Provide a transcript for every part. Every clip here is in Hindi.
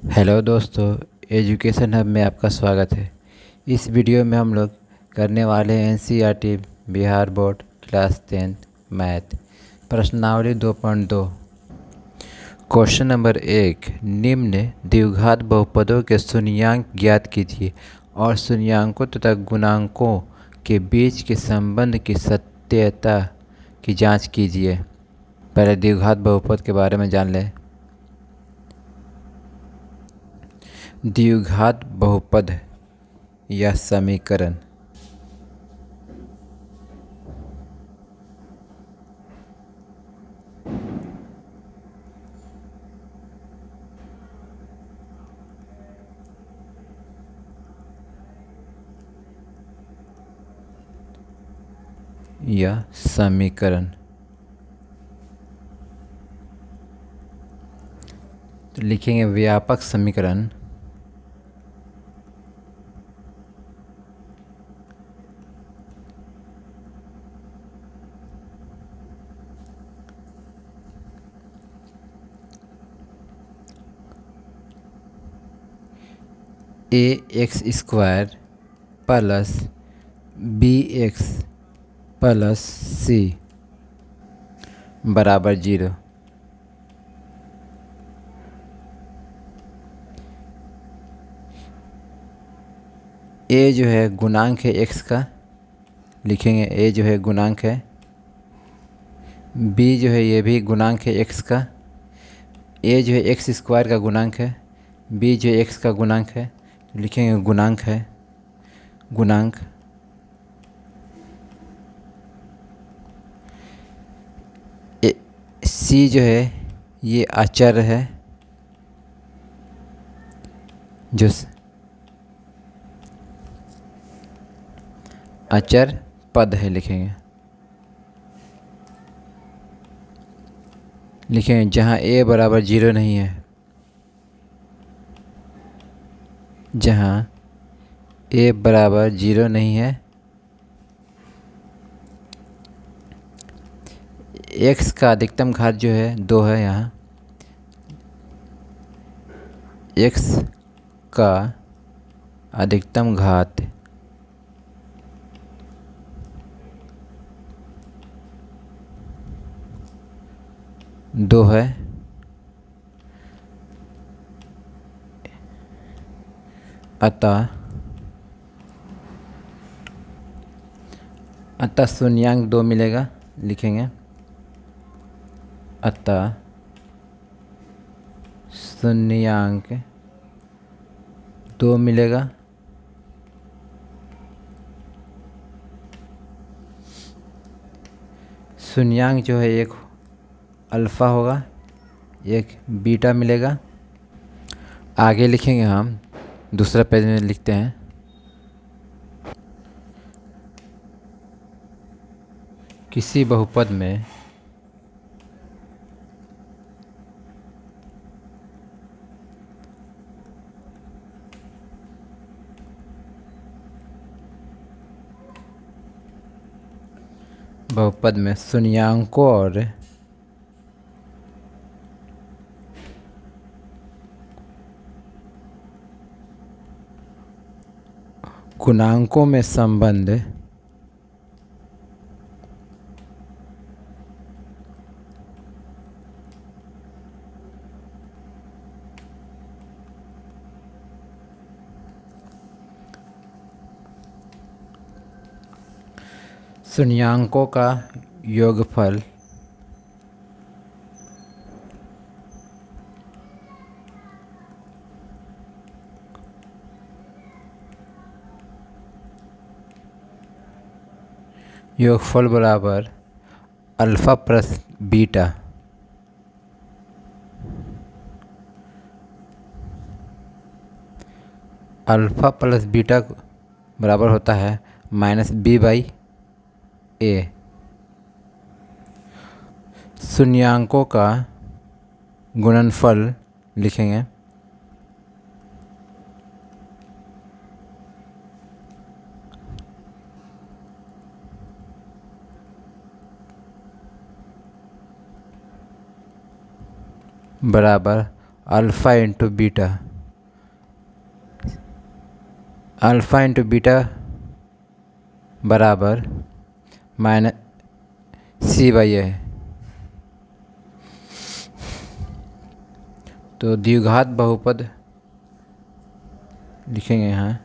हेलो दोस्तों, एजुकेशन हब में आपका स्वागत है। इस वीडियो में हम लोग करने वाले हैं NCERT Bihar board class 10 math प्रश्नावली 2.2। क्वेश्चन नंबर 1, निम्न द्विघात बहुपदों के शून्यांक ज्ञात कीजिए और शून्यांकों तथा गुणांकों के बीच के संबंध की सत्यता की जांच कीजिए। पहले द्विघात बहुपद के बारे में जान लें। द्विघात बहुपद या समीकरण तो लिखेंगे व्यापक समीकरण ax² plus bx plus c बराबर 0। a जो है गुणांक है x का, लिखेंगे a जो है गुणांक है, b जो है ये भी गुणांक है x का, a जो है x² का गुणांक है, b जो है x का गुणांक है, लिखेंगे गुणांक है, गुणांक c जो है ये अचर है, जो अचर पद है, लिखेंगे जहाँ a बराबर 0 नहीं है, जहाँ a बराबर 0 नहीं है, x का अधिकतम घात जो है 2 है, यहाँ x का अधिकतम घात 2 है, अतः शून्यांक 2 मिलेगा, लिखेंगे अतः शून्यांक 2 मिलेगा। शून्यांक जो है एक अल्फ़ा होगा, एक बीटा मिलेगा। आगे लिखेंगे हम, दूसरा पेज में लिखते हैं, किसी बहुपद में शून्यांकों और गुणांकों में संबंध शून्यांकों का योगफल बराबर alpha plus beta, alpha plus beta बराबर होता है -b/a। शून्यांकों का गुणनफल लिखेंगे बराबर alpha into beta. Alpha into beta बराबर -c/a है। तो द्विघात बहुपद लिखेंगे यहाँ,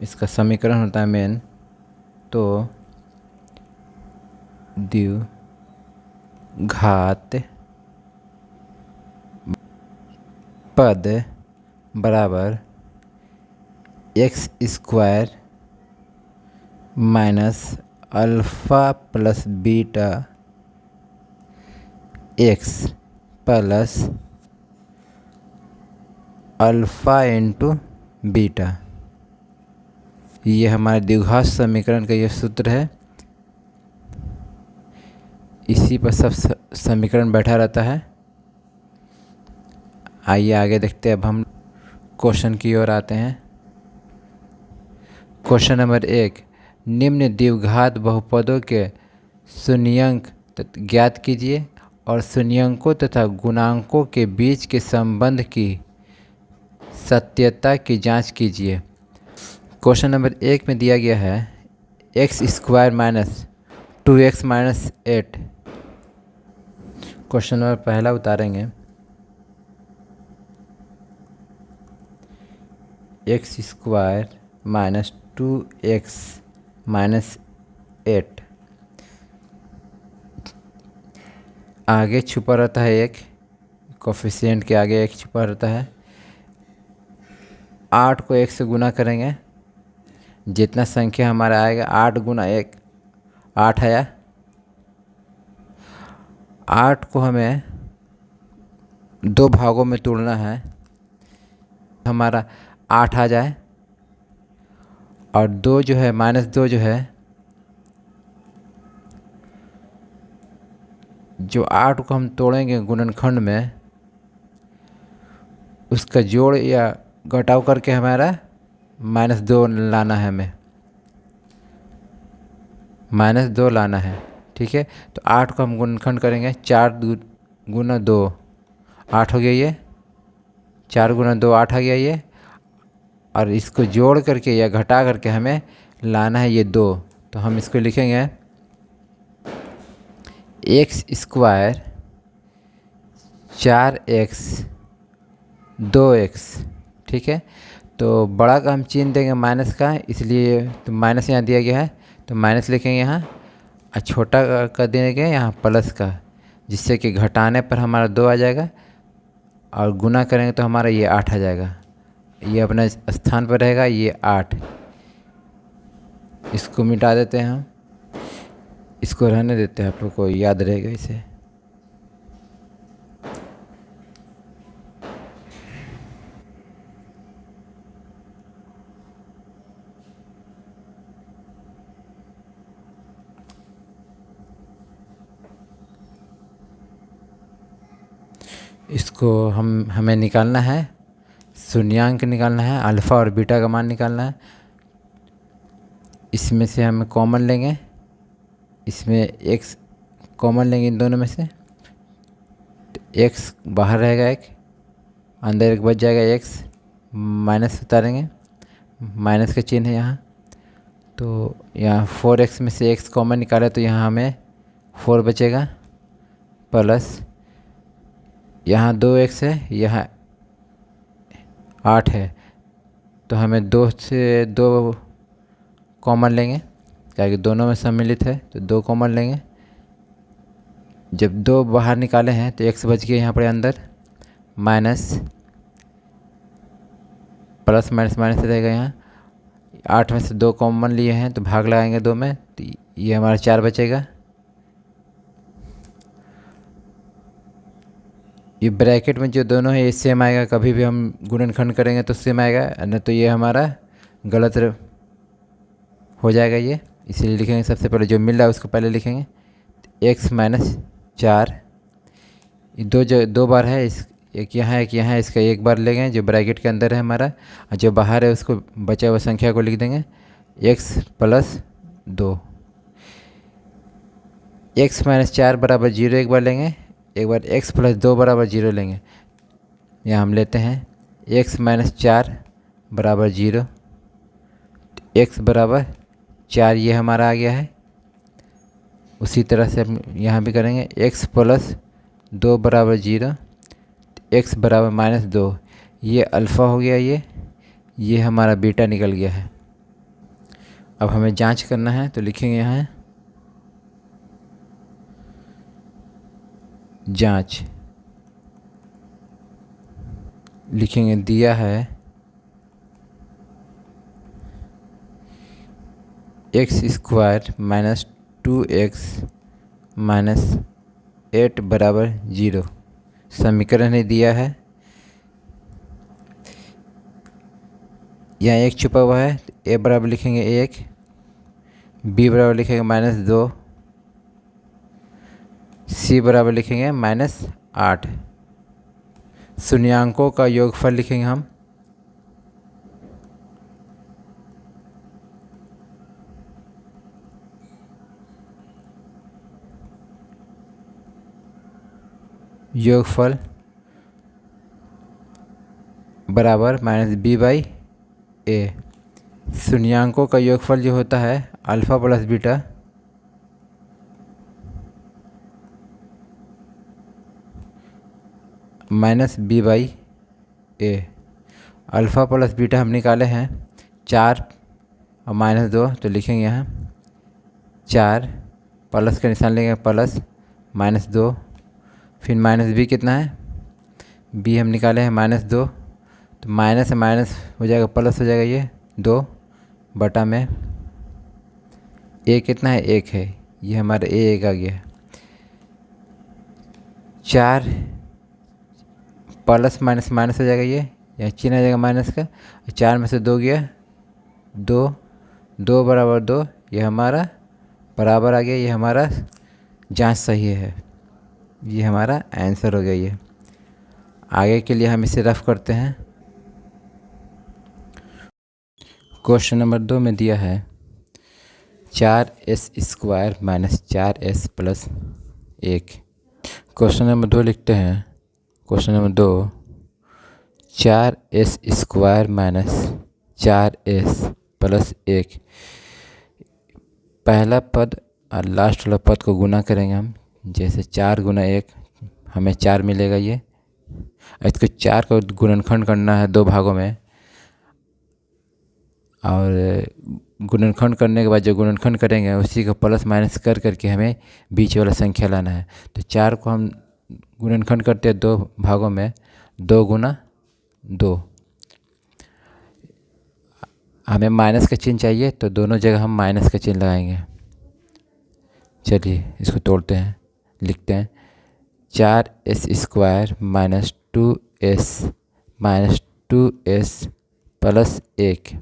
इसका समीकरण होता है मेन, तो द्विघात पद बराबर x square minus alpha plus beta x plus alpha into beta. ये हमारे द्विघात समीकरण का ये सूत्र है, इसी पर सब समीकरण बैठा रहता है। आइए आगे देखते हैं। अब हम क्वेश्चन की ओर आते हैं। क्वेश्चन नंबर 1, निम्न द्विघात बहुपदों के शून्यंक ज्ञात कीजिए और शून्यंकों तथा गुणांकों के बीच के संबंध की सत्यता की जांच कीजिए। क्वेश्चन नंबर 1 में दिया गया है x square minus 2x minus 8। Question number पहला उतारेंगे, x square minus 2x minus 8। आगे छुपा रहता है एक कोफिशिएंट के आगे एक छुपा रहता है। 8 को 1 से गुना करेंगे, जितना संख्या हमारा आएगा 8 गुना 1 8 आया। 8 को हमें 2 भागों में तोड़ना है, हमारा 8 आ जाए, और 2 जो है -2 जो है, जो 8 को हम तोड़ेंगे गुणनखंड में, उसका जोड़ या घटाव करके हमारा -2 लाना है, हमें -2 लाना है। ठीक है, तो 8 को हम गुणनखंड करेंगे, 4 गुना 2 8 हो गया, ये 4 गुना 2 8 आ गया ये, और इसको जोड़ करके या घटा करके हमें लाना है ये 2। तो हम इसको लिखेंगे एक्स स्क्वायर 4x 2x। ठीक है, तो बड़ा का हम चिन्ह देंगे माइनस का, इसलिए तो माइनस यहाँ दिया गया है, तो माइनस लिखेंगे यहाँ, और छोटा का देंगे यहाँ प्लस का, जिससे कि घटाने पर हमारा 2 आ जाएगा, और गुना करेंगे तो हमारा ये 8 आ जाएगा। ये अपना स्थान पर रहेगा, ये 8। इसको मिटा देते हैं हम, इसको रहने देते हैं, आप लोग को याद रहेगा इसे। इसको हमें निकालना है, शून्यांक निकालना है, अल्फ़ा और बीटा का मान निकालना है। इसमें से हम कॉमन लेंगे, इसमें x कॉमन लेंगे इन दोनों में से, तो x बाहर रहेगा, एक अंदर एक बच जाएगा, x माइनस उतारेंगे, माइनस का चिन्ह है यहाँ। तो यहाँ 4x में से x कॉमन निकाले तो यहाँ हमें 4 बचेगा, प्लस यहाँ 2x है, यहाँ 8 है, तो हमें 2 से 2 कॉमन लेंगे, क्या कि दोनों में सम्मिलित है, तो 2 कॉमन लेंगे। जब 2 बाहर निकाले हैं तो x बच गया यहाँ पर अंदर, माइनस प्लस माइनस माइनस रहेगा यहाँ। 8 में से 2 कॉमन लिए हैं तो भाग लगाएंगे 2 में, तो ये हमारा 4 बचेगा। ये ब्रैकेट में जो दोनों है ये सेम आएगा, कभी भी हम गुणनखंड करेंगे तो सेम आएगा, न तो ये हमारा गलत हो जाएगा ये, इसीलिए लिखेंगे सबसे पहले जो मिल रहा है उसको पहले लिखेंगे। x माइनस 4, ये 2 बार है, इस एक यहाँ इसका एक बार लेंगे जो ब्रैकेट के अंदर है हमारा, और जो बाहर है उसको बचा हुआ संख्या को लिख देंगे x प्लस 2। x माइनस 4 बराबर 0 एक बार लेंगे, एक बार x प्लस 2 बराबर 0 लेंगे। यहाँ हम लेते हैं x माइनस 4 बराबर 0, x बराबर 4 ये हमारा आ गया है। उसी तरह से हम यहाँ भी करेंगे x प्लस 2 बराबर 0, x बराबर -2, ये अल्फ़ा हो गया, ये हमारा बीटा निकल गया है। अब हमें जांच करना है तो लिखेंगे यहाँ जांच, लिखेंगे दिया है x² माइनस 2x माइनस 8 बराबर 0। समीकरण ने दिया है, यहाँ एक छुपा हुआ है, a बराबर लिखेंगे 1, b बराबर लिखेंगे -2, c बराबर लिखेंगे -8। शून्यांकों का योगफल लिखेंगे हम, योगफल बराबर -b/a। शून्यांकों का योगफल जो होता है alpha plus beta -b/a। Alpha plus beta हम निकाले हैं 4 और -2, तो लिखेंगे यहाँ 4 प्लस का निशान लेंगे प्लस -2, फिर -b कितना है, b हम निकाले हैं -2, तो माइनस से माइनस हो जाएगा प्लस हो जाएगा, ये 2 बटा में a कितना है 1 है, ये हमारा a1 आ गया। 4 प्लस माइनस माइनस हो जाएगा, ये यहाँ चिन्ह आ जाएगा माइनस का, 4 में से 2 गया 2, 2 बराबर 2, ये हमारा बराबर आ गया, ये हमारा जांच सही है, ये हमारा आंसर हो गया। ये आगे के लिए हम इसे रफ करते हैं। क्वेश्चन नंबर 2 में दिया है 4s² minus 4s plus 1। Question number 2 लिखते हैं, question number 2 4s² minus 4s plus 1, पहला पद और लास्ट वाला पद को गुना करेंगे हम, जैसे 4 गुना 1 हमें 4 मिलेगा, ये इसको 4 का गुणनखंड करना है 2 भागों में, और गुणनखंड करने के बाद जो गुणनखंड करेंगे उसी को प्लस माइनस कर करके हमें बीच वाला संख्या लाना है। तो 4 को हम गुणनखंड करते हैं 2 भागों में, 2 गुना 2, हमें माइनस का चिन्ह चाहिए तो दोनों जगह हम माइनस का चिन्ह लगाएंगे। चलिए इसको तोड़ते हैं, लिखते हैं 4s² माइनस 2s प्लस 1,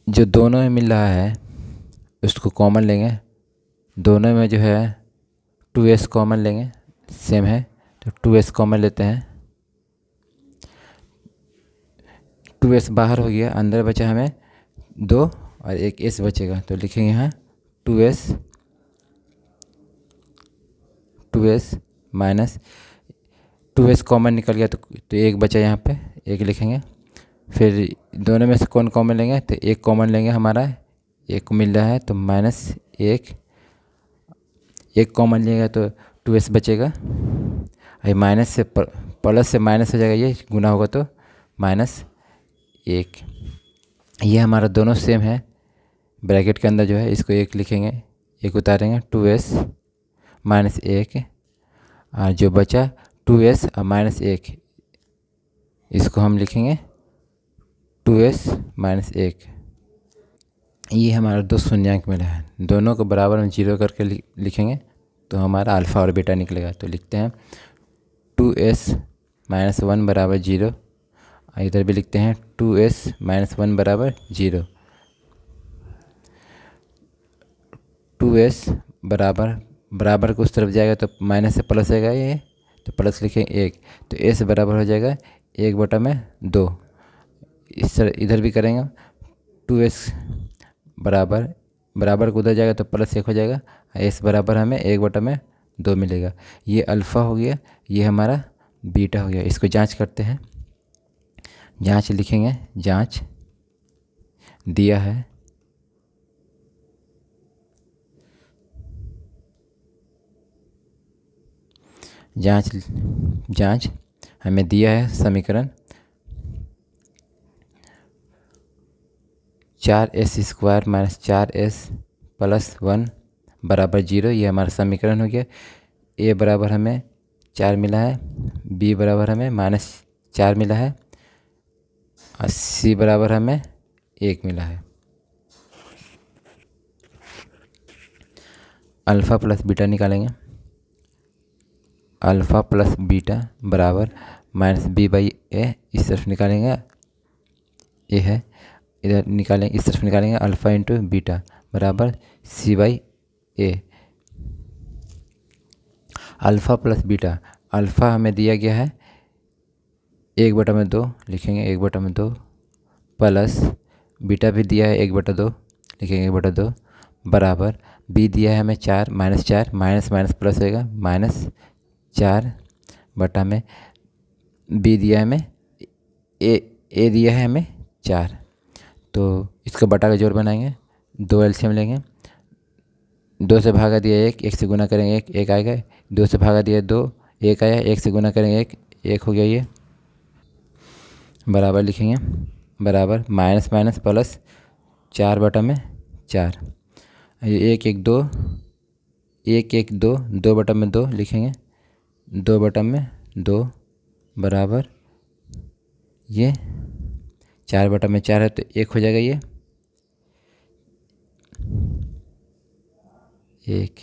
जो दोनों में मिल रहा है उसको कॉमन लेंगे, दोनों में जो है 2s कॉमन लेंगे, सेम है तो 2s कॉमन लेते हैं, 2s बाहर हो गया, अंदर बचा हमें 2 और एक s बचेगा, तो लिखेंगे यहाँ 2s माइनस 2s कॉमन निकल गया तो 1 बचा, यहाँ पे 1 लिखेंगे। फिर दोनों में से कौन कॉमन लेंगे, तो 1 कॉमन लेंगे, हमारा 1 मिल रहा है तो -1, 1 कॉमन लेंगे तो 2s बचेगा, ये माइनस से प्लस से माइनस हो जाएगा, ये गुना होगा तो -1। ये हमारा दोनों सेम है, ब्रैकेट के अंदर जो है इसको 1 लिखेंगे, 1 उतारेंगे 2s -1, और जो बचा 2s और -1 इसको हम लिखेंगे 2s -1। ये हमारा 2 शून्यांक मिला है, दोनों को बराबर में 0 करके लिखेंगे तो हमारा अल्फ़ा और बीटा निकलेगा। तो लिखते हैं 2s -1 बराबर 0, इधर भी लिखते हैं 2s -1 बराबर 0, 2s बराबर को उस तरफ जाएगा तो माइनस से प्लस आएगा, ये तो प्लस लिखेंगे 1, तो s बराबर हो जाएगा 1/2। इस तरह इधर भी करेंगे 2s बराबर को उधर जाएगा तो +1 हो जाएगा, s बराबर हमें 1/2 2 मिलेगा। ये अल्फ़ा हो गया, ये हमारा बीटा हो गया। इसको जांच करते हैं। जांच लिखेंगे, जांच दिया है, जांच हमें दिया है समीकरण 4s² माइनस 4s प्लस 1 बराबर 0। ये हमारा समीकरण हो गया। ए बराबर हमें 4 मिला है, बी बराबर हमें -4 मिला है और सी बराबर हमें 1 मिला है। अल्फ़ा प्लस बीटा निकालेंगे। अल्फ़ा प्लस बीटा बराबर -b/a, इस तरफ निकालेंगे, ए है, इधर निकालेंगे, इस तरफ निकालेंगे। अल्फ़ा इंटू बीटा बराबर c/a। Alpha plus beta, alpha हमें दिया गया है 1/2 लिखेंगे, 1/2 प्लस बीटा भी दिया है 1/2 लिखेंगे, 1/2 बराबर बी दिया है हमें 4 -4 माइनस माइनस प्लस होएगा, -4 बटा में बी दिया है हमें ए दिया है हमें 4। तो इसको बटा का जोड़ बनाएंगे, 2 एलसीएम लेंगे। 2 से भागा दिया 1 से गुना करेंगे 1 आएगा। 2 से भागा दिया 2, 1 आया। 1 से गुना करेंगे 1 हो गया। ये बराबर लिखेंगे, बराबर माइनस माइनस प्लस 4/4। ये 1 1 2 1 1 2 2/2 लिखेंगे, 2/2 बराबर ये 4/4 है तो 1 हो जाएगा। ये 1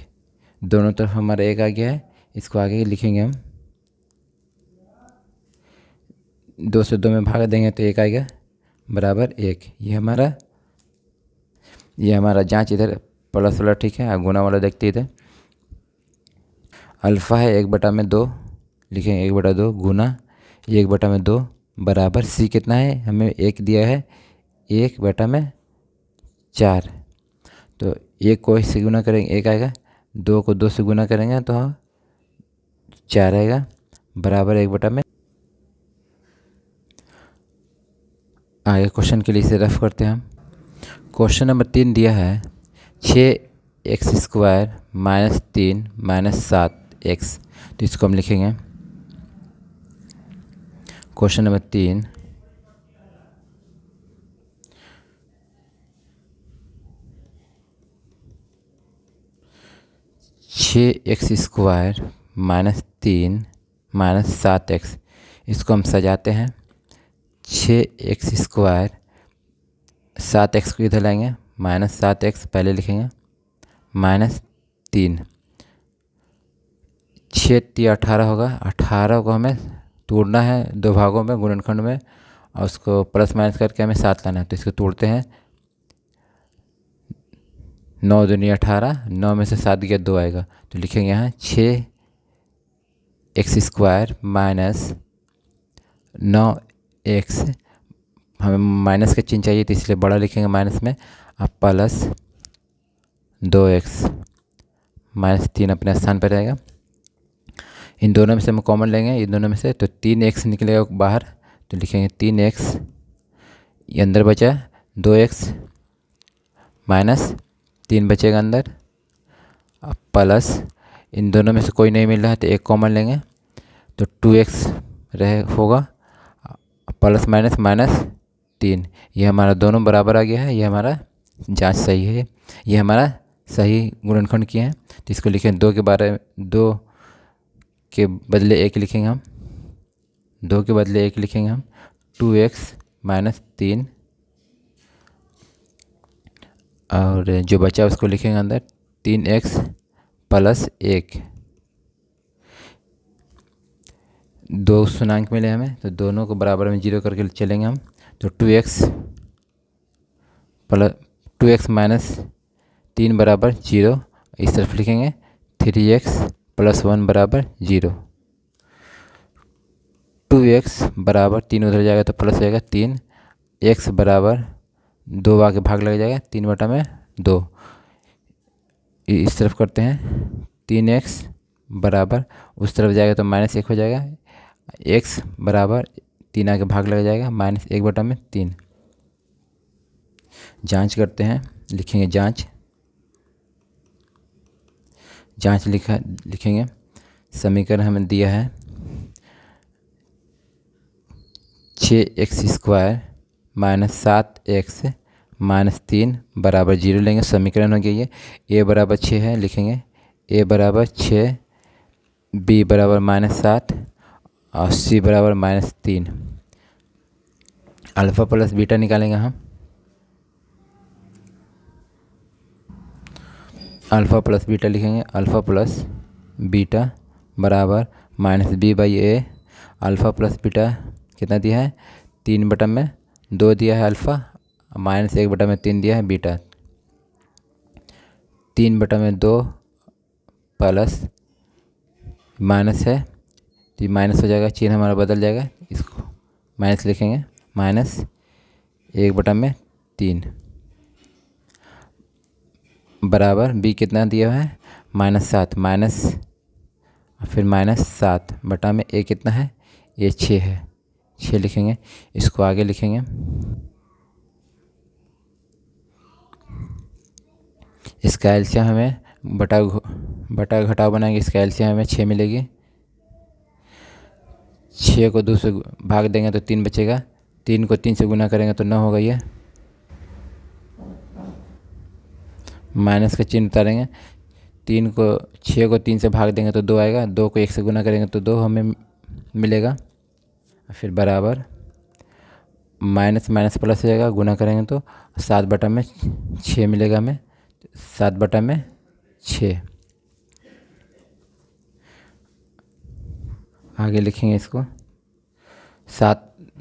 दोनों तरफ हमारा 1 आ गया है। इसको आगे लिखेंगे हम, 2 से 2 में भाग देंगे तो 1 आएगा बराबर 1। ये हमारा जांच इधर प्लस वाला ठीक है, गुना वाला देखते इधर। अल्फ़ा है 1/2 लिखेंगे, 1/2 गुना 1/2 बराबर सी कितना है, हमें 1 दिया है, 1/4। तो 1 को इससे गुना करेंगे 1 आएगा, 2 को 2 से गुना करेंगे तो 4 आएगा बराबर 1/। आगे क्वेश्चन के लिए इसे रफ करते हैं हम। क्वेश्चन नंबर 3 दिया है 6x² - 3 - 7x। तो इसको हम लिखेंगे, क्वेश्चन नंबर 3 6x² - 3 - 7x। इसको हम सजाते हैं। 6x², 7x को इधर लाएंगे, -7x पहले लिखेंगे, -3। 6 3 18 होगा। 18 को हमें तोड़ना है 2 भागों में गुणनखंड में, और उसको प्लस माइनस करके हमें 7 लाना है। तो इसको तोड़ते हैं, 9 दूनी 18, 9 में से 7 गया 2 आएगा। तो लिखेंगे यहाँ 6x² - 9x, हमें माइनस का चिन्ह चाहिए तो इसलिए बड़ा लिखेंगे माइनस में, अब प्लस 2x, -3 अपने स्थान पर रहेगा। इन दोनों में से हम कॉमन लेंगे, इन दोनों में से, तो 3x निकलेगा बाहर। तो लिखेंगे 3x, ये अंदर बचा 2x -3 बचेगा अंदर, अब प्लस इन दोनों में से कोई नहीं मिल रहा है तो एक कॉमन लेंगे, तो 2x होगा, प्लस माइनस -3। ये हमारा दोनों बराबर आ गया है। ये हमारा जांच सही है, ये हमारा सही गुणनखंड किया है। तो इसको लिखें 2 के बदले 1 लिखेंगे हम, 2 के बदले 1 लिखेंगे हम, 2x - 3, और जो बचा उसको लिखेंगे अंदर 3x + 1। 2 पूर्णांक मिले हमें, तो दोनों को बराबर में 0 करके चलेंगे हम। तो 2x - 3 बराबर 0, इस तरफ लिखेंगे 3x + 1 बराबर 0। 2x बराबर 3 उधर जाएगा तो प्लस जाएगा 3, x बराबर 2 आगे भाग लग जाएगा 3/2। इस तरफ करते हैं 3x बराबर उस तरफ जाएगा तो -1 हो जाएगा। x बराबर 3 आगे भाग लग जाएगा -1/3। जांच करते हैं, लिखेंगे जांच। लिखेंगे समीकरण हमें दिया है 6x² - 7x - 3 बराबर 0 लेंगे। समीकरण हो गया ये। a बराबर 6 है, लिखेंगे a बराबर 6, b बराबर -7 और c बराबर -3। अल्फ़ा प्लस बीटा निकालेंगे हम। अल्फ़ा प्लस बीटा लिखेंगे, अल्फ़ा प्लस बीटा बराबर -b/a। अल्फ़ा प्लस बीटा कितना दिया है, 3/2 दिया है अल्फ़ा, -1/3 दिया है बीटा। 3/2 प्लस माइनस है तो माइनस हो जाएगा, चिन्ह हमारा बदल जाएगा, इसको माइनस लिखेंगे, -1/3 बराबर b कितना दिया है -7 माइनस फिर -7 बटा में a कितना है, ये 6 है, 6 लिखेंगे। इसको आगे लिखेंगे, इसका एलसीएम हमें बटा घटाव बनाएंगे, इसका एलसीएम हमें 6 मिलेगी। 6 को 2 से भाग देंगे तो 3 बचेगा, 3 को 3 से गुना करेंगे तो 9 होगा। ये माइनस का चिन्ह उतारेंगे, 6 को 3 से भाग देंगे तो 2 आएगा, 2 को 1 से गुना करेंगे तो 2 हमें मिलेगा। फिर बराबर माइनस माइनस प्लस हो जाएगा, गुना करेंगे तो 7/6 मिलेगा हमें, 7/6। आगे लिखेंगे इसको,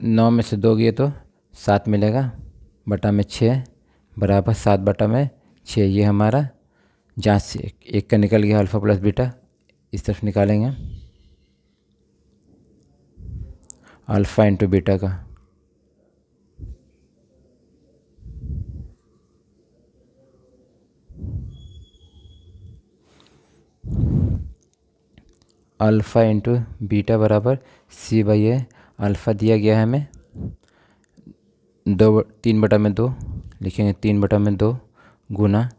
9 में से 2 गए तो 7 मिलेगा, बटा में 6 बराबर 7/6। ये हमारा जांच से एक का निकल गया अल्फ़ा प्लस बीटा। इस तरफ निकालेंगे अल्फ़ा इंटू बीटा का। अल्फ़ा इंटू बीटा बराबर c/a। अल्फ़ा दिया गया है हमें 3/2 लिखेंगे, 3/2 गुना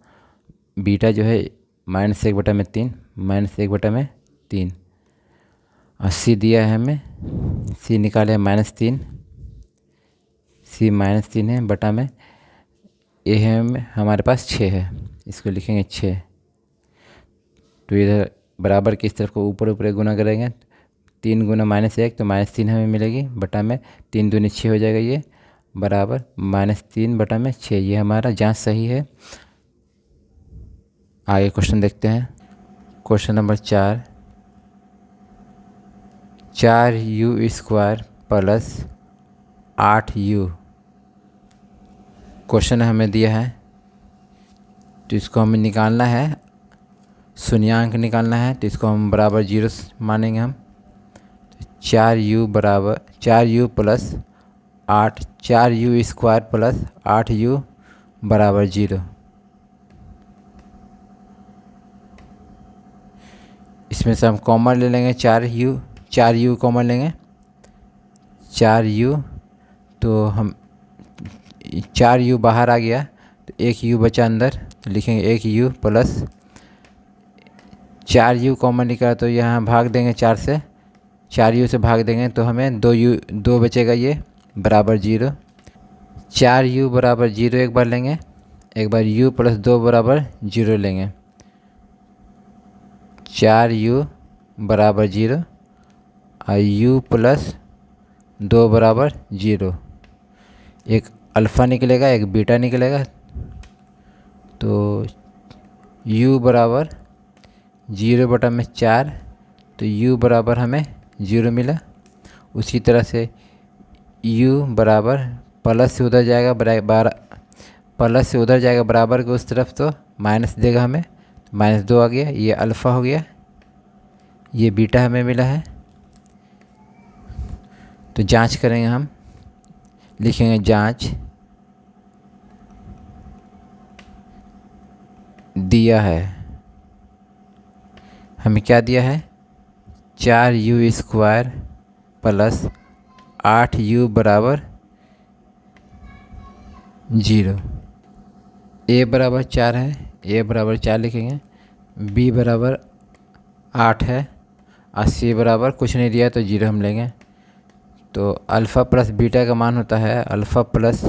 बीटा जो है -1/3 -1/3 और c दिया है हमें, c निकाले -3, c -3 है, बटा में a है हमारे पास 6 है, इसको लिखेंगे 6। तो इधर बराबर की इस तरफ को ऊपर ऊपर गुना करेंगे, 3 गुना -1 तो -3 हमें मिलेगी, बटा में 3 दूनी 6 हो जाएगा, ये बराबर -3/6। ये हमारा जांच सही है। आगे क्वेश्चन देखते हैं। Question number 4u² plus 8u question हमें दिया है, तो इसको हमें निकालना है, शून्यांक निकालना है, तो इसको हम बराबर 0 मानेंगे हम। 4u plus 8 4u² plus 8u बराबर 0। इसमें से हम कॉमन ले लेंगे, 4u कॉमन लेंगे, 4u तो हम 4u बाहर आ गया तो 1u बचा अंदर, तो लिखेंगे 1u प्लस 4u कॉमन निकाला तो यहाँ भाग देंगे 4 से, 4u से भाग देंगे तो हमें 2 बचेगा, ये बराबर 0। 4u बराबर 0 एक बार लेंगे, एक बार u प्लस 2 बराबर 0 लेंगे। 4u बराबर 0 और u प्लस 2 बराबर 0। एक अल्फ़ा निकलेगा, एक बीटा निकलेगा, तो u बराबर 0/4, तो u बराबर हमें 0 मिला। उसी तरह से u बराबर प्लस से उधर जाएगा, प्लस से उधर जाएगा बराबर के उस तरफ, तो माइनस देगा हमें, -2 आ गया, ये अल्फ़ा हो गया, ये बीटा हमें मिला है। तो जांच करेंगे हम, लिखेंगे जांच दिया है, हमें क्या दिया है 4u² प्लस 8u बराबर 0। a बराबर 4 है, a बराबर 4 लिखेंगे, b बराबर 8 है और c बराबर कुछ नहीं दिया तो 0 हम लेंगे। तो अल्फ़ा प्लस बीटा का मान होता है अल्फ़ा प्लस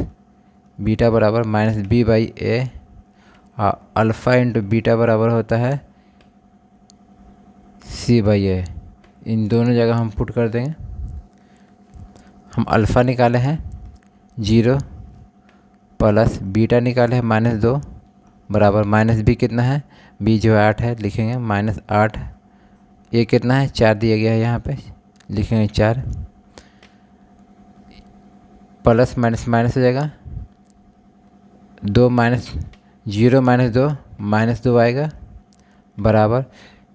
बीटा बराबर -b/a और अल्फ़ा इंटू बीटा बराबर होता है c/a। इन दोनों जगह हम पुट कर देंगे। हम अल्फ़ा निकाले हैं 0 प्लस बीटा निकाले हैं -2 बराबर -b कितना है, b जो है 8 है, लिखेंगे -8। a कितना है 4 दिया गया है यहाँ पे, लिखेंगे 4 प्लस माइनस माइनस हो जाएगा 2 माइनस 0 -2 आएगा बराबर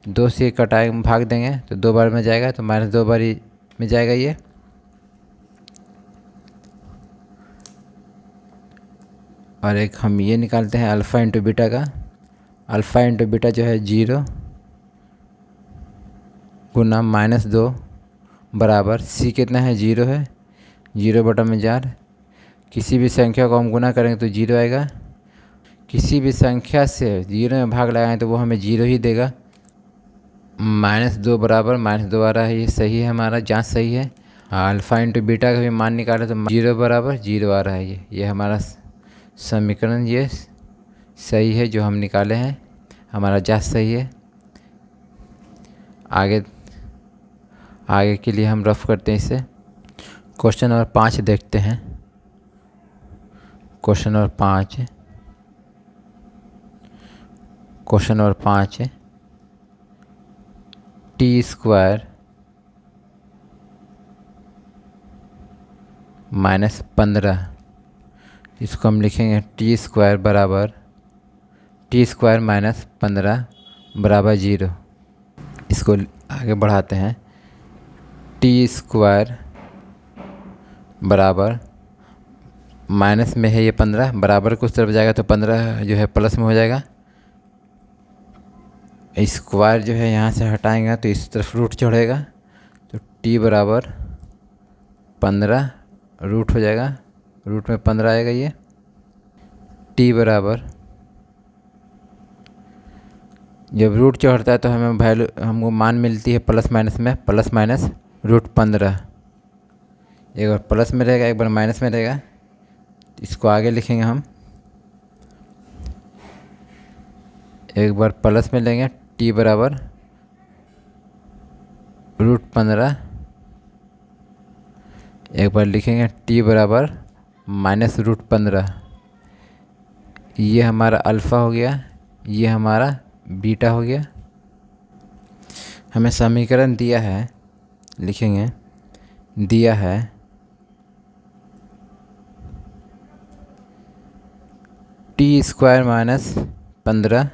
2 से कटाए भाग देंगे तो 2 बार में जाएगा तो -2 बार में जाएगा ये। और एक हम ये निकालते हैं अल्फ़ा इंटू बीटा का। अल्फ़ा इंटू बीटा जो है 0 गुना -2 बराबर c कितना है 0 है, 0/4। किसी भी संख्या को हम गुना करेंगे तो 0 आएगा। किसी भी संख्या से 0 में भाग लगाएं तो वो हमें 0 ही देगा। -2 बराबर -2 आ रहा है, ये सही है, हमारा जांच सही है। अल्फ़ा इंटू बीटा का भी मान निकाले तो 0 बराबर 0 आ रहा है। ये हमारा समीकरण ये सही है जो हम निकाले हैं, हमारा जांच सही है। आगे के लिए हम रफ करते हैं इसे। क्वेश्चन नंबर 5 देखते हैं। क्वेश्चन नंबर 5 है t² -15, इसको हम लिखेंगे t² बराबर t² -15 बराबर 0। इसको आगे बढ़ाते हैं। t² बराबर माइनस में है ये 15, बराबर को उस तरफ जाएगा तो 15 जो है प्लस में हो जाएगा। स्क्वायर जो है यहाँ से हटाएंगे तो इस तरफ रूट चढ़ेगा तो t बराबर 15 रूट हो जाएगा, रूट में 15 आएगा ये। t बराबर जब रूट चढ़ता है तो हमें वैल्यू हमको मान मिलती है प्लस माइनस में, प्लस माइनस √15। एक बार प्लस में रहेगा, एक बार माइनस में रहेगा। इसको आगे लिखेंगे हम, एक बार प्लस में लेंगे t बराबर √15, एक बार लिखेंगे t बराबर -√15। ये हमारा अल्फ़ा हो गया, ये हमारा बीटा हो गया। हमें समीकरण दिया है, लिखेंगे दिया है t² -15,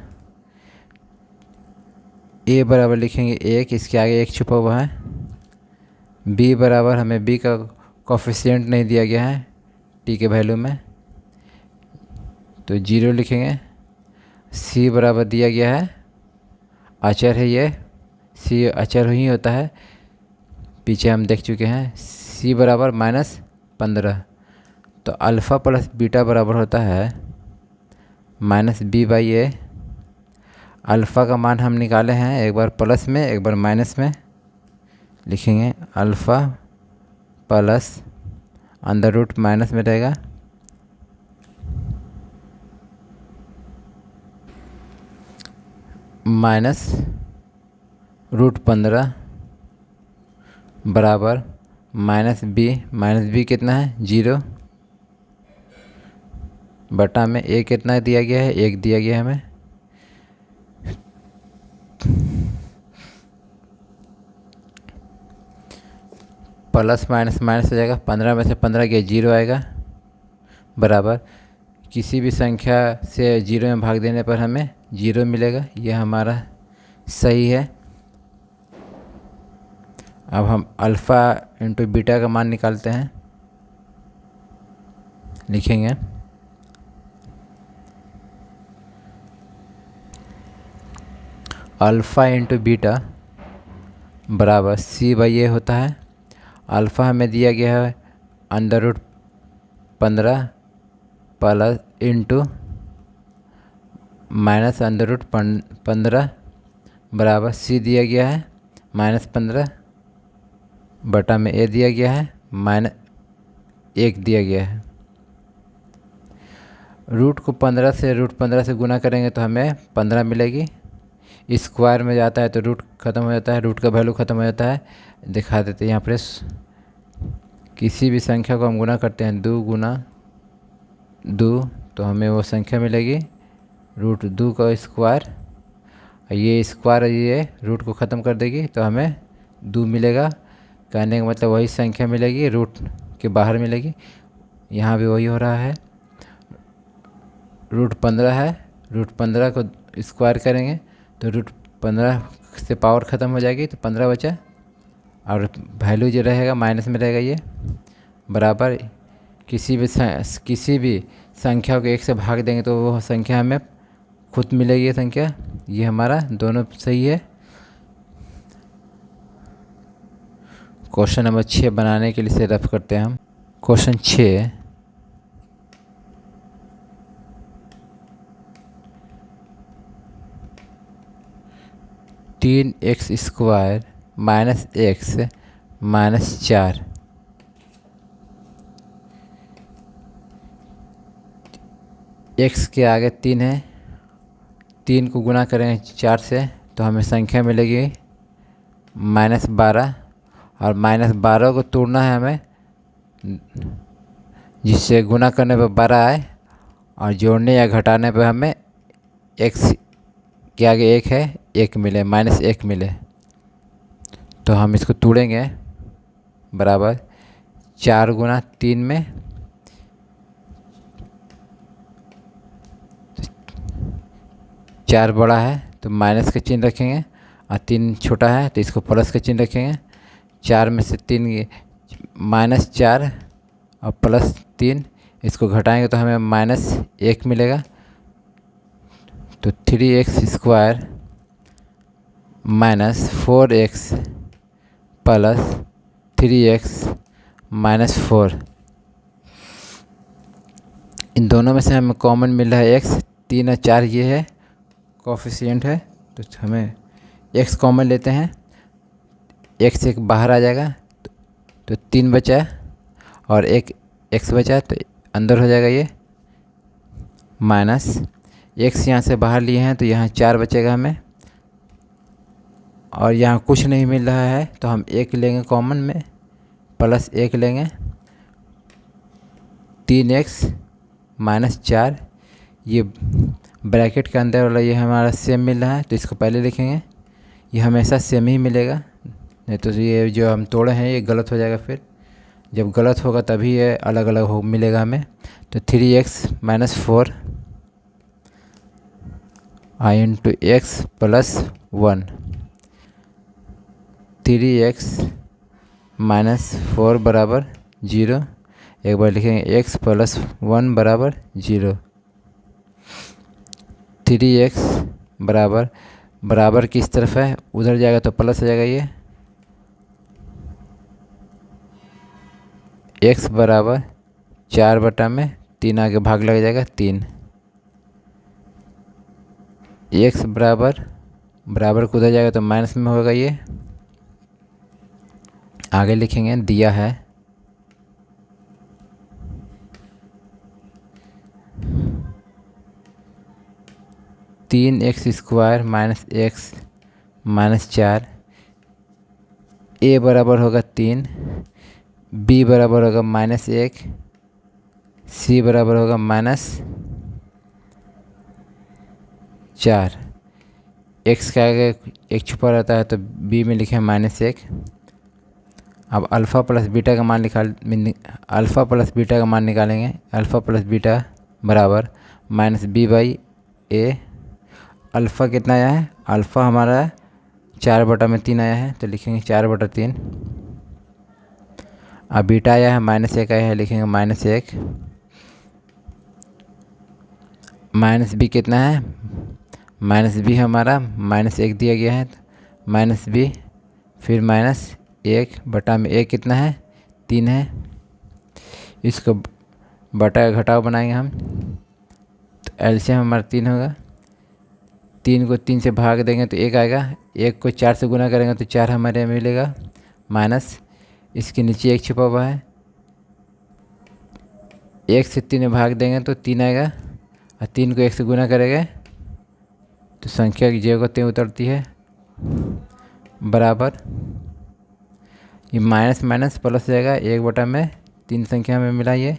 a बराबर लिखेंगे 1, इसके आगे 1 छुपा हुआ है। b बराबर हमें b का कोफिशिएंट नहीं दिया गया है t के वैल्यू में तो 0 लिखेंगे। c बराबर दिया गया है, अचर है ये, c अचर ही होता है, पीछे हम देख चुके हैं। c बराबर -15 तो अल्फ़ा प्लस बीटा बराबर होता है -b/a। अल्फ़ा का मान हम निकाले हैं, एक बार प्लस में एक बार माइनस में, लिखेंगे alpha plus under root minus में रहेगा -√15 बराबर -b कितना है 0 बटा में a कितना दिया गया है 1 दिया गया है हमें। प्लस माइनस माइनस हो जाएगा, 15 में से 15 गया 0 आएगा बराबर किसी भी संख्या से 0 में भाग देने पर हमें 0 मिलेगा। यह हमारा सही है। अब हम अल्फ़ा इंटू बीटा का मान निकालते हैं, लिखेंगे अल्फ़ा इंटू बीटा बराबर सी बाई ए होता है। अल्फ़ा हमें दिया गया है √15 प्लस इंटू माइनस √15 बराबर सी दिया गया है -15 बटा में ए दिया गया है -1 दिया गया है। रूट को 15 से √15 से गुना करेंगे तो हमें 15 मिलेगी। स्क्वायर में जाता है तो रूट ख़त्म हो जाता है, रूट का वैल्यू ख़त्म हो जाता है। दिखा देते हैं यहाँ पर, किसी भी संख्या को हम गुना करते हैं 2 गुना 2 तो हमें वो संख्या मिलेगी √2 का स्क्वायर। ये स्क्वायर ये रूट को ख़त्म कर देगी तो हमें 2 मिलेगा। कहने का मतलब वही संख्या मिलेगी, रूट के बाहर मिलेगी। यहाँ भी वही हो रहा है, √15 है, √15 को स्क्वायर करेंगे तो √15 से पावर ख़त्म हो जाएगी तो 15 बचा, और वैल्यू जो रहेगा माइनस में रहेगा। ये बराबर किसी भी संख्या को 1 से भाग देंगे तो वो संख्या हमें खुद मिलेगी। ये संख्या ये हमारा दोनों सही है। क्वेश्चन नंबर 6 बनाने के लिए इसे रफ करते हैं हम। क्वेश्चन 6, (3x² - x - 4) x के आगे 3 है, 3 को गुना करें 4 से तो हमें संख्या मिलेगी -12, और -12 को तोड़ना है हमें, जिससे गुना करने पर 12 आए और जोड़ने या घटाने पर हमें x के आगे 1 है 1 मिले, -1 मिले। तो हम इसको तोड़ेंगे बराबर 4 गुना 3 में 4 बड़ा है तो माइनस का चिन्ह रखेंगे, और 3 छोटा है तो इसको प्लस का चिन्ह रखेंगे। 4 में से 3 -4 और +3, इसको घटाएंगे तो हमें -1 मिलेगा। तो 3x² - 4x + 3x - 4, इन दोनों में से हमें कॉमन मिल रहा है x। 3 और 4 ये है कोफिशिएंट है, तो हमें x कॉमन लेते हैं, x एक बाहर आ जाएगा तो 3 बचा, और एक x बचा तो अंदर हो जाएगा ये माइनस। x यहाँ से बाहर लिए हैं तो यहाँ 4 बचेगा हमें, और यहाँ कुछ नहीं मिल रहा है तो हम 1 लेंगे कॉमन में, +1 लेंगे। 3x - 4, ये ब्रैकेट के अंदर वाला ये हमारा सेम मिल रहा है तो इसको पहले लिखेंगे। ये हमेशा सेम ही मिलेगा, नहीं तो ये जो हम तोड़े हैं ये गलत हो जाएगा। फिर जब गलत होगा तभी ये अलग अलग मिलेगा हमें। तो 3x - 4 i × x + 1, 3x - 4 बराबर 0। एक बार लिखेंगे x + 1 बराबर 0। 3x बराबर किस तरफ है, उधर जाएगा तो प्लस हो जाएगा। ये x बराबर 4 बटा में 3 आगे भाग लग जाएगा 3। x बराबर को उधर जाएगा तो माइनस में होगा। ये आगे लिखेंगे, दिया है 3x² - x - 4, a बराबर होगा 3, b बराबर होगा -1, c बराबर होगा -4। x के आगे 1 छुपा रहता है तो b में लिखे -1। अब अल्फ़ा प्लस बीटा का मान निकालेंगे। अल्फ़ा प्लस बीटा बराबर -b/a। अल्फ़ा कितना आया है, अल्फ़ा हमारा 4/3 आया है तो लिखेंगे 4/3। अब बीटा आया है -1 आया है, लिखेंगे -1। -b कितना है, माइनस बी हमारा -1 दिया गया है, तो माइनस बी फिर -1 बटा में 1 कितना है 3 है। इसको बटा घटाव बनाएंगे हम, तो एलसीएम हमारा 3 होगा। 3 को 3 से भाग देंगे तो 1 आएगा, 1 को 4 से गुना करेंगे तो 4 हमारे यहाँ मिलेगा, माइनस इसके नीचे 1 छुपा हुआ है, 1 से 3 में भाग देंगे तो 3 आएगा, और 3 को 1 से गुना करेंगे तो संख्या की जगह को उतरती है, बराबर ये माइनस माइनस प्लस हो जाएगा, 1 बटा में 3 संख्या में मिला, ये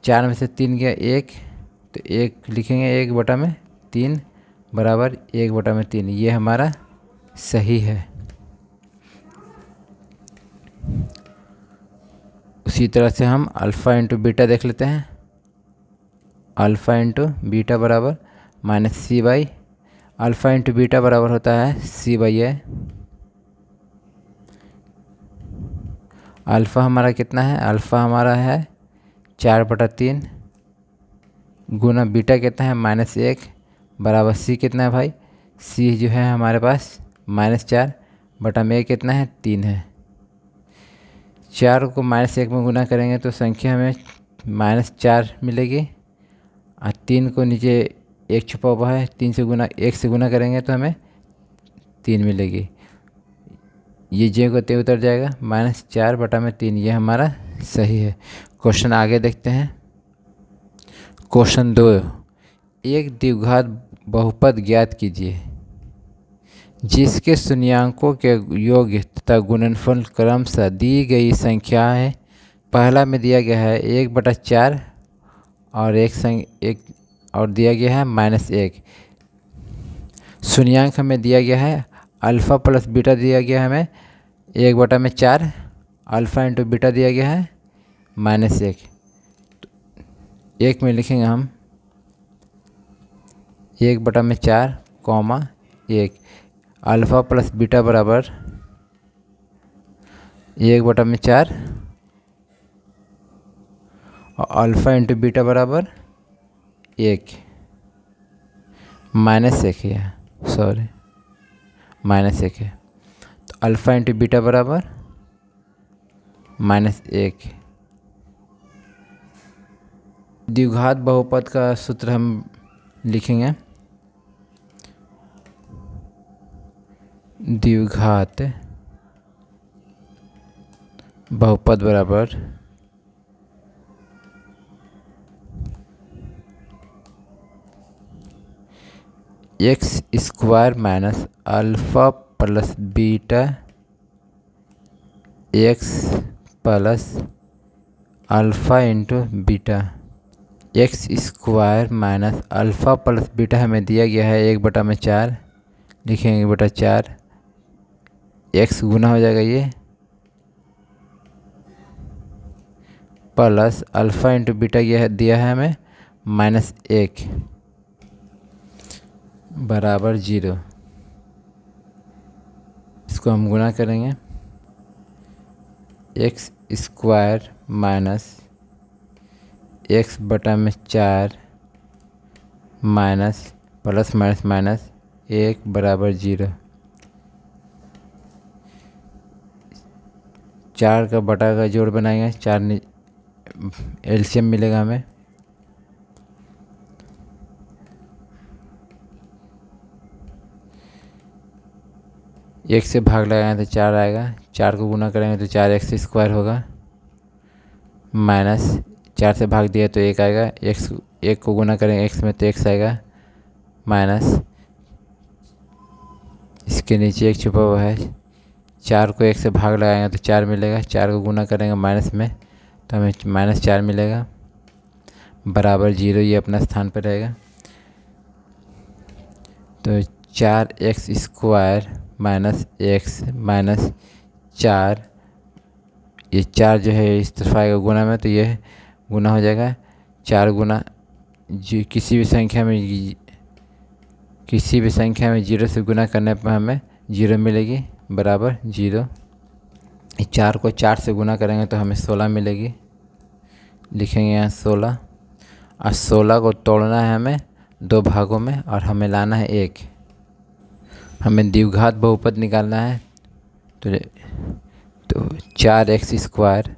4 में से 3 गया 1, तो 1 लिखेंगे 1 बटा में 3 बराबर 1 बटा में 3, ये हमारा सही है। उसी तरह से हम अल्फ़ा इंटू बीटा देख लेते हैं। अल्फ़ा इंटू बीटा बराबर -c/, अल्फ़ा इंटू बीटा बराबर होता है c/a। अल्फ़ा हमारा कितना है, अल्फ़ा हमारा है 4/3 गुना बीटा कितना है -1 बराबर c कितना है भाई, c जो है हमारे पास -4 बटा में कितना है 3 है। 4 को -1 में गुना करेंगे तो संख्या हमें -4 मिलेगी, और 3 को नीचे 1 छुपा हुआ है, 1 से गुना करेंगे तो हमें 3 मिलेगी, ये जे को ते उतर जाएगा, -4 बटा में 3, ये हमारा सही है। क्वेश्चन आगे देखते हैं। क्वेश्चन 2, एक द्विघात बहुपद ज्ञात कीजिए जिसके शून्यांकों के योग तथा गुणनफल क्रमशः दी गई संख्या है। पहला में दिया गया है 1/4 और एक और दिया गया है -1। शून्यांक हमें दिया गया है अल्फ़ा प्लस बीटा दिया गया है हमें 1/4, अल्फ़ा इंटू बीटा दिया गया है -1। 1 में लिखेंगे हम 1/4 कॉमा 1, अल्फ़ा प्लस बीटा बराबर 1/4 और अल्फ़ा इंटू बीटा बराबर 1 -1 है, सॉरी -1 है, तो अल्फ़ा इंटू बीटा बराबर -1। द्विघात बहुपद का सूत्र हम लिखेंगे, द्विघात बहुपद बराबर x² minus alpha plus beta x plus alpha into beta. x² minus alpha plus beta हमें दिया गया है 1/4, लिखेंगे 1/4, x गुना हो जाएगा ये, प्लस अल्फ़ा इंटू बीटा दिया है हमें -1 बराबर 0। इसको हम गुना करेंगे, x² minus x/4 minus plus minus minus 1 बराबर 0। 4 का बटा का जोड़ बनाएंगे, 4 एलसीएम मिलेगा हमें, एक से भाग लगाएंगे तो 4 आएगा, 4 को गुना करेंगे तो 4x² होगा, माइनस 4 से भाग दिया तो 1 आएगा, 1 को गुना करेंगे x में तो x आएगा, माइनस इसके नीचे 1 छुपा हुआ है, 4 को 1 से भाग लगाएंगे तो 4 मिलेगा, 4 को गुना करेंगे माइनस में तो हमें -4 मिलेगा, बराबर 0, ये अपना स्थान पर रहेगा। तो 4x² माइनस x माइनस 4, ये 4 जो है इस तरफ आएगा गुना में, तो ये गुना हो जाएगा, 4 गुना जो किसी भी संख्या में 0 से गुना करने पर हमें 0 मिलेगी, बराबर 0। 4 को 4 से गुना करेंगे तो हमें 16 मिलेगी, लिखेंगे यहाँ 16, और 16 को तोड़ना है हमें दो भागों में और हमें लाना है एक। हमें द्विघात बहुपद निकालना है तो 4x²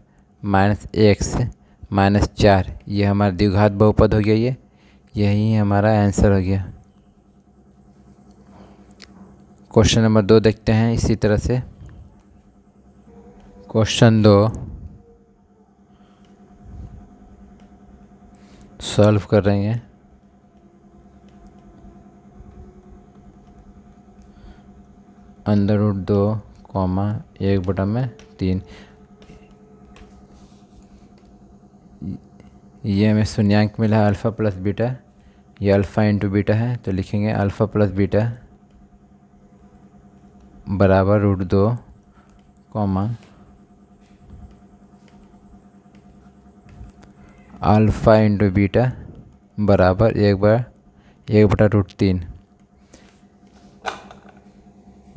माइनस एक्स माइनस 4 ये हमारा द्विघात बहुपद हो गया। यही हमारा आंसर हो गया। क्वेश्चन नंबर 2 देखते हैं इसी तरह से। क्वेश्चन 2 सॉल्व कर रहे हैं। √2, 1/3 ये हमें शून्यांक मिला है अल्फ़ा प्लस बीटा। ये अल्फ़ा इंटू बीटा है तो लिखेंगे अल्फ़ा प्लस बीटा बराबर √2, अल्फ़ा इंटू बीटा बराबर 1/√3।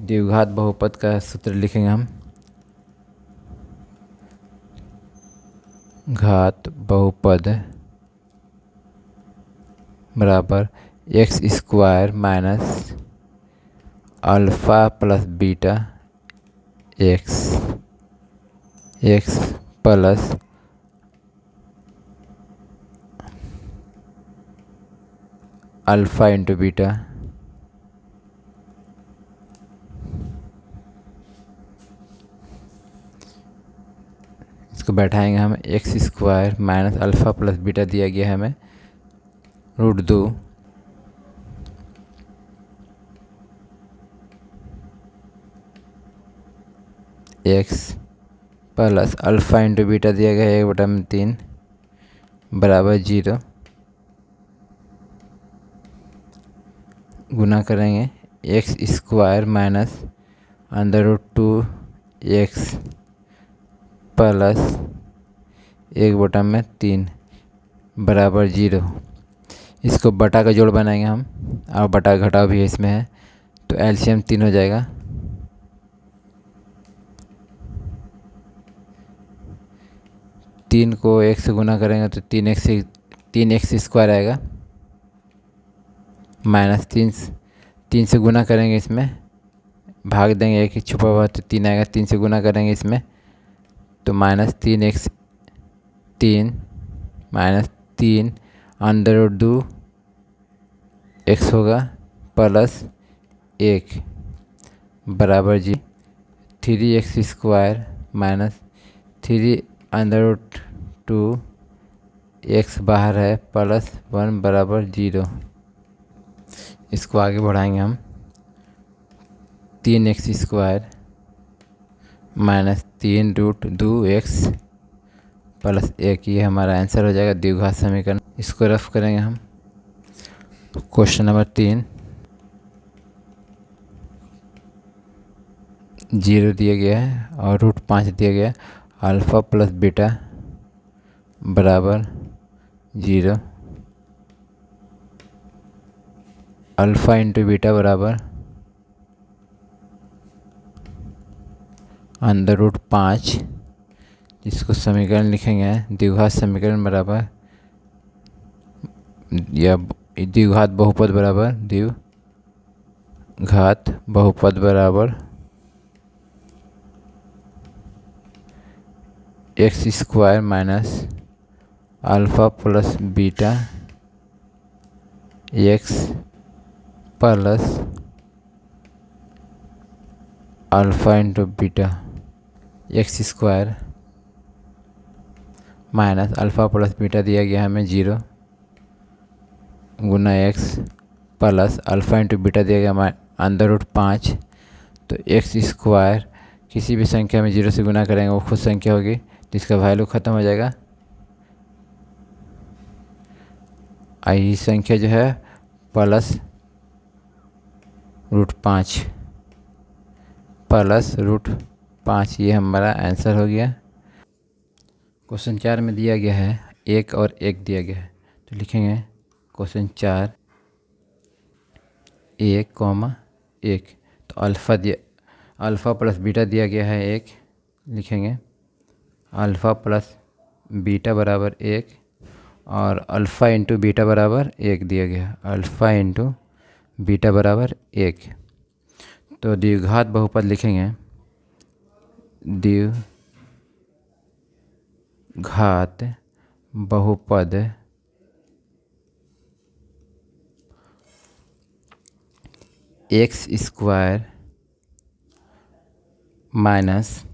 द्विघात बहुपद का सूत्र लिखेंगे हम। घात बहुपद बराबर x² minus alpha plus beta x plus alpha into beta इसको बैठाएंगे हम। x² minus alpha plus beta दिया गया है हमें √2 x plus alpha into beta दिया गया है 1/3 बराबर 0। गुना करेंगे x² माइनस √2x प्लस 1/3 बराबर 0। इसको बटा का जोड़ बनाएंगे हम और बटा घटाव भी इसमें है तो एलसीएम 3 हो जाएगा। 3 को 1 से गुना करेंगे तो 3x² आएगा माइनस 3 से गुना करेंगे इसमें भाग देंगे, एक छुपा हुआ तो 3 आएगा। 3 से गुना करेंगे इसमें तो माइनस 3 माइनस 3 √2x होगा प्लस 1 बराबर 3x² माइनस 3 √2x बाहर है प्लस 1 बराबर 0। इसको आगे बढ़ाएंगे हम। 3x² माइनस 3√2x प्लस 1 ये हमारा आंसर हो जाएगा द्विघात समीकरण। इसको रफ करेंगे हम। क्वेश्चन नंबर 3 0 दिया गया है और √5 दिया गया है। अल्फ़ा प्लस बीटा बराबर 0। अल्फ़ा इंटू बीटा बराबर √5 जिसको समीकरण लिखेंगे द्विघात समीकरण बराबर या द्विघात बहुपद बराबर द्विघात बहुपद बराबर x² minus alpha plus beta x plus alpha into beta x² minus alpha plus beta दिया गया हमें 0 गुना x plus alpha into beta दिया गया हमें √5 तो x² किसी भी संख्या में 0 से गुना करेंगे वो खुद संख्या होगी तो इसका वैल्यू ख़त्म हो जाएगा। आई संख्या जो है प्लस √5 प्लस √5 ये हमारा आंसर हो गया। क्वेश्चन 4 में दिया गया है 1 और 1 दिया गया है तो लिखेंगे क्वेश्चन 4 1, तो अल्फ़ा प्लस बीटा दिया गया है 1 लिखेंगे अल्फ़ा प्लस बीटा बराबर 1 और अल्फ़ा इंटू बीटा बराबर 1 दिया गया। अल्फ़ा इंटू बीटा बराबर 1। तो द्विघात बहुपद लिखेंगे, द्विघात बहुपद x square minus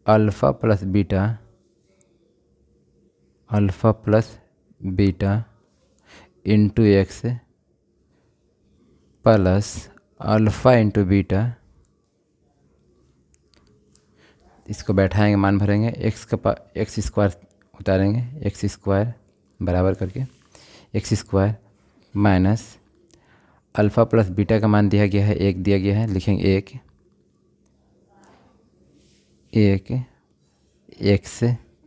alpha plus beta into x plus alpha into beta, इसको बैठाएंगे, मान भरेंगे, एक्स स्क्वायर उतारेंगे, एक्स स्क्वायर बराबर करके x square minus alpha plus beta का मान दिया गया है 1 दिया गया है, लिखेंगे 1 x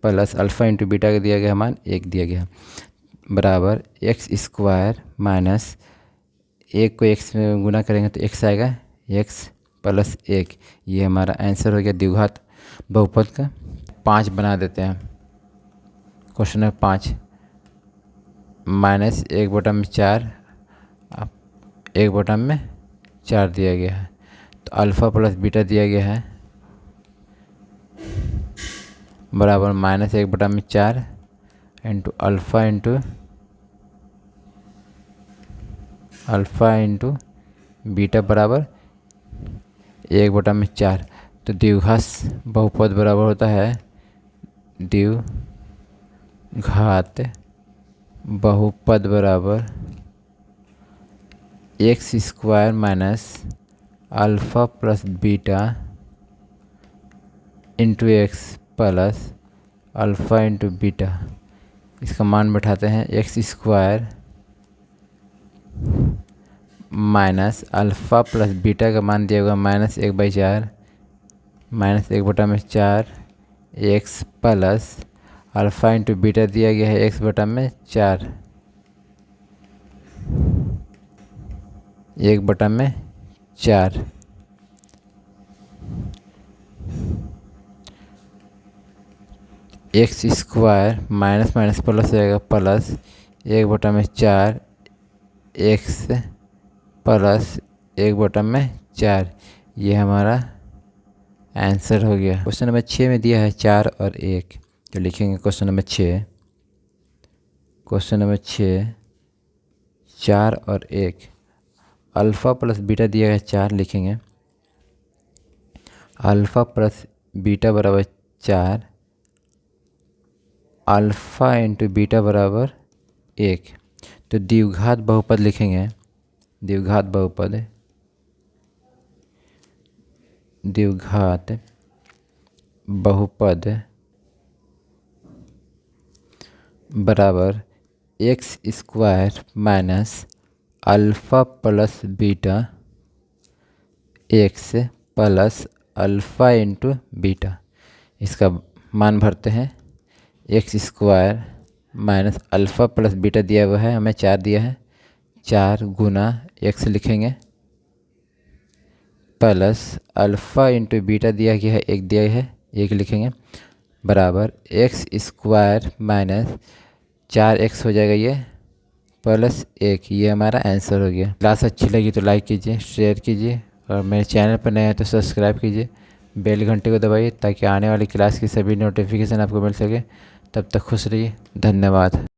plus alpha into beta का दिया गया मान 1 दिया गया बराबर एक्स स्क्वायर माइनस 1 को एक्स में गुना करेंगे तो एक्स आएगा, एक्स प्लस 1। ये हमारा आंसर हो गया द्विघात बहुपद का। 5 बना देते हैं। क्वेश्चन नंबर 5 माइनस 1/4 1/4 दिया गया है। तो अल्फ़ा प्लस बीटा दिया गया है बराबर minus 1/4 into alpha into beta बराबर 1/4। तो द्विघात बहुपद बराबर होता है द्विघात बहुपद बराबर x square minus alpha plus beta into x plus alpha into beta. इसका मान बैठाते हैं, x square minus alpha plus beta का मान दिया हुआ minus 1/4 x plus alpha into beta दिया गया है x/4 1/4। X square minus minus plus हो जाएगा प्लस 1/4 एक्स प्लस 1/4। ये हमारा आंसर हो गया। क्वेश्चन नंबर 6 में दिया है 4 और 1, तो लिखेंगे क्वेश्चन नंबर 6 4 और 1। अल्फ़ा प्लस बीटा दिया है 4, लिखेंगे अल्फ़ा प्लस बीटा बराबर 4 अल्फ़ा इंटू बीटा बराबर 1। तो द्विघात बहुपद लिखेंगे, द्विघात बहुपद बराबर x square minus alpha plus beta x plus alpha into beta. इसका मान भरते हैं, x square minus alpha plus beta दिया हुआ है, हमें 4 दिया है, 4 गुना एक्स लिखेंगे प्लस अल्फ़ा इंटू बीटा दिया गया है 1 दिया है, 1 लिखेंगे बराबर एक्स स्क्वायर माइनस 4x हो जाएगा ये प्लस 1। ये हमारा आंसर हो गया। क्लास अच्छी लगी तो लाइक कीजिए, शेयर कीजिए और मेरे चैनल पर नए हैं तो सब्सक्राइब कीजिए, बेल घंटे को दबाइए ताकि आने वाली क्लास की सभी नोटिफिकेशन आपको मिल सके। तब तक खुश रहिए, धन्यवाद।